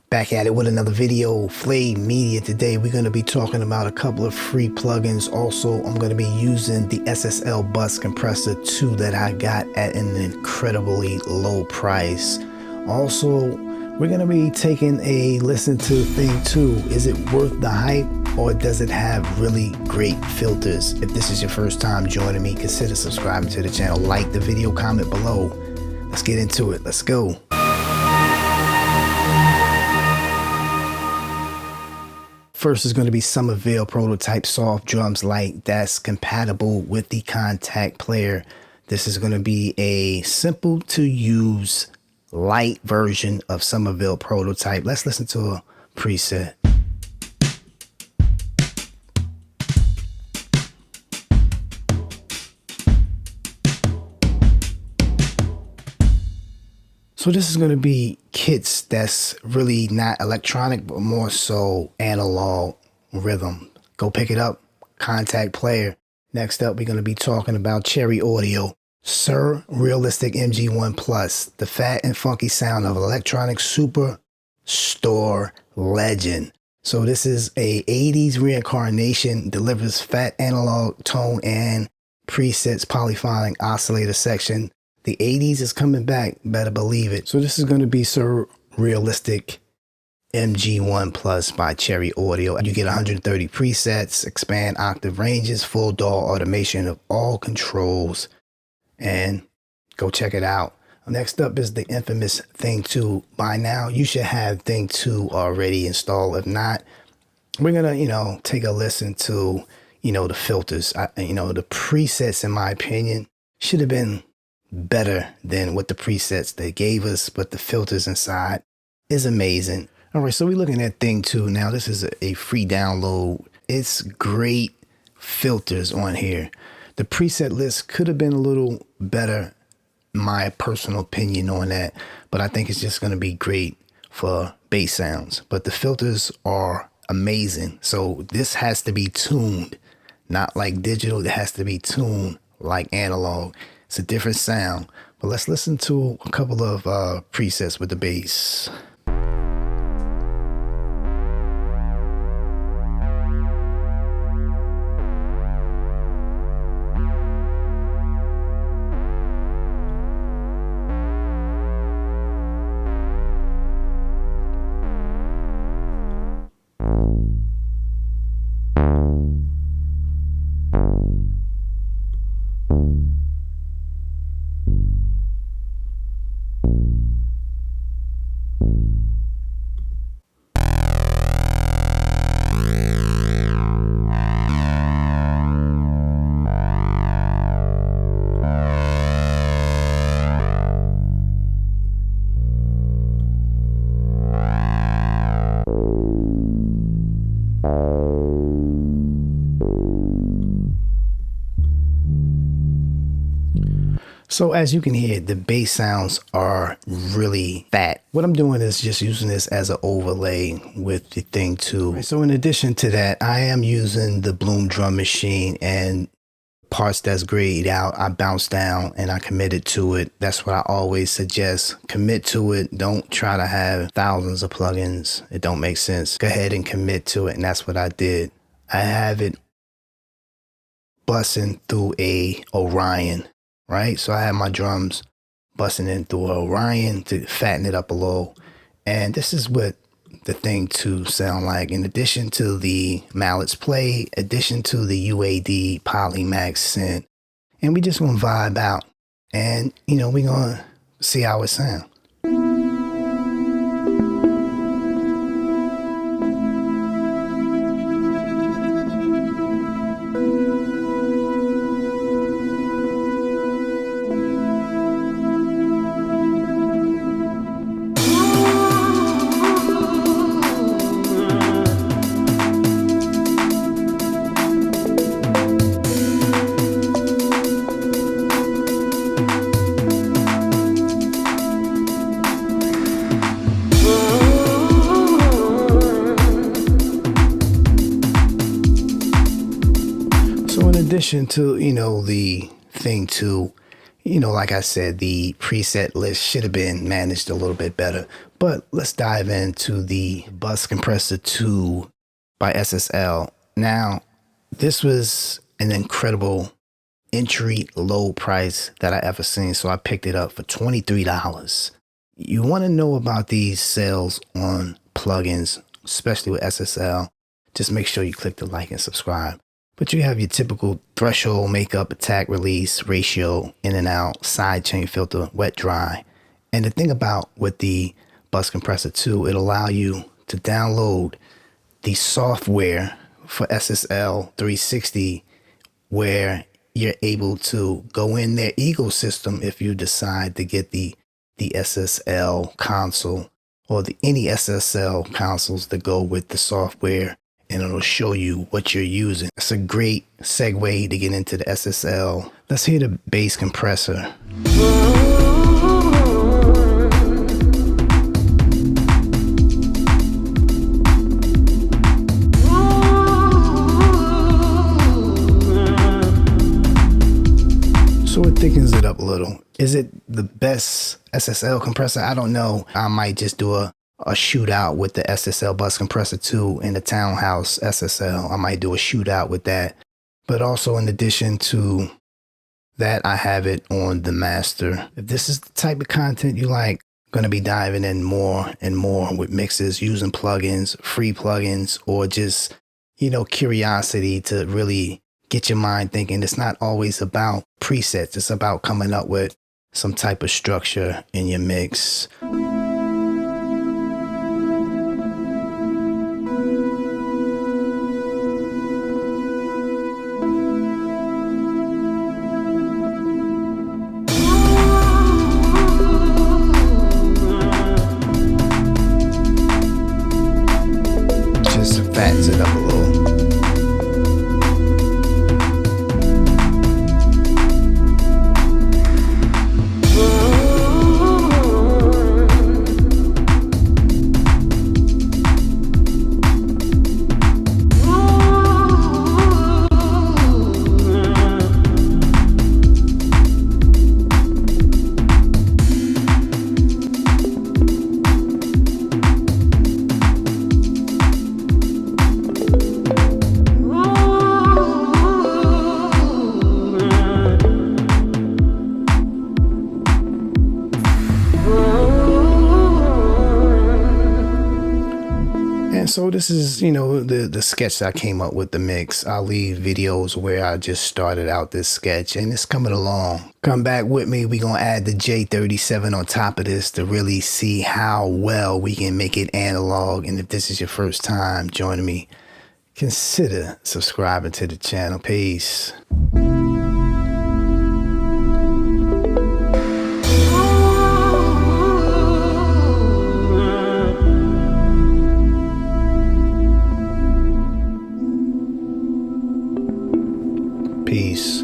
Back at it with another video. Flay Media. Today we're going to be talking about a couple of free plugins. Also, I'm going to be using the SSL bus compressor 2 that I got at an incredibly low price. Also, we're going to be taking a listen to Thing 2. Is it worth the hype, or does it have really great filters? If this is your first time joining me, consider subscribing to the channel. Like the video, comment below. Let's get into it. Let's go. First is going to be Summerville Prototype Soft Drums Lite that's compatible with the Contact Player. This is going to be a simple to use light version of Summerville Prototype. Let's listen to a preset. So this is going to be kits that's really not electronic, but more so analog rhythm. Go pick it up. Contact Player. Next up, we're going to be talking about Cherry Audio. Sir Realistic MG1 Plus, the fat and funky sound of electronic superstore legend. So this is a 80s reincarnation, delivers fat analog tone and presets polyphonic oscillator section. The 80s is coming back, better believe it. So this is going to be Sir Realistic MG1 Plus by Cherry Audio. You get 130 presets, expand octave ranges, full DAW automation of all controls, and go check it out. Next up is the infamous Thing 2. By now, you should have Thing 2 already installed. If not, we're going to, take a listen to, the filters. The presets, in my opinion, should have been better than what the presets they gave us, but the filters inside is amazing. All right, so we're looking at Thing 2 now. This is a free download. It's great filters on here. The preset list could have been a little better, my personal opinion on that, but I think it's just going to be great for bass sounds. But the filters are amazing. So this has to be tuned, not like digital. It has to be tuned like analog. It's a different sound, but let's listen to a couple of presets with the bass. So as you can hear, the bass sounds are really fat. What I'm doing is just using this as an overlay with the Thing 2. Right, so in addition to that, I am using the Bloom drum machine, and parts that's grayed out, I bounce down and I committed to it. That's what I always suggest. Commit to it. Don't try to have thousands of plugins. It don't make sense. Go ahead and commit to it, and that's what I did. I have it bussing through a Orion. Right, so I have my drums busting in through Orion to fatten it up a little. And this is what the Thing 2 sound like. In addition to the mallets play, addition to the UAD Polymax synth. And we just gonna vibe out. And, we gonna see how it sounds. addition to, the Thing 2, like I said, the preset list should have been managed a little bit better. But let's dive into the Bus Compressor 2 by SSL. Now, this was an incredible entry low price that I ever seen, so I picked it up for $23. You want to know about these sales on plugins, especially with SSL, just make sure you click the like and subscribe. But you have your typical threshold, makeup, attack, release, ratio, in and out, sidechain filter, wet, dry. And the thing about with the Bus Compressor 2, it'll allow you to download the software for SSL 360 where you're able to go in their ecosystem if you decide to get the SSL console or any SSL consoles that go with the software, and it'll show you what you're using. It's a great segue to get into the SSL. Let's hear the bass compressor. So it thickens it up a little. Is it the best SSL compressor? I don't know. I might just do a shootout with the SSL Bus Compressor 2 and the Townhouse SSL. I might do a shootout with that. But also in addition to that, I have it on the master. If this is the type of content you like, I'm going to be diving in more and more with mixes, using plugins, free plugins, or just, curiosity to really get your mind thinking. It's not always about presets. It's about coming up with some type of structure in your mix. Just fattens it up a little. So this is, the sketch that I came up with, the mix. I'll leave videos where I just started out this sketch, and it's coming along. Come back with me. We're going to add the J37 on top of this to really see how well we can make it analog. And if this is your first time joining me, consider subscribing to the channel. Peace. Peace.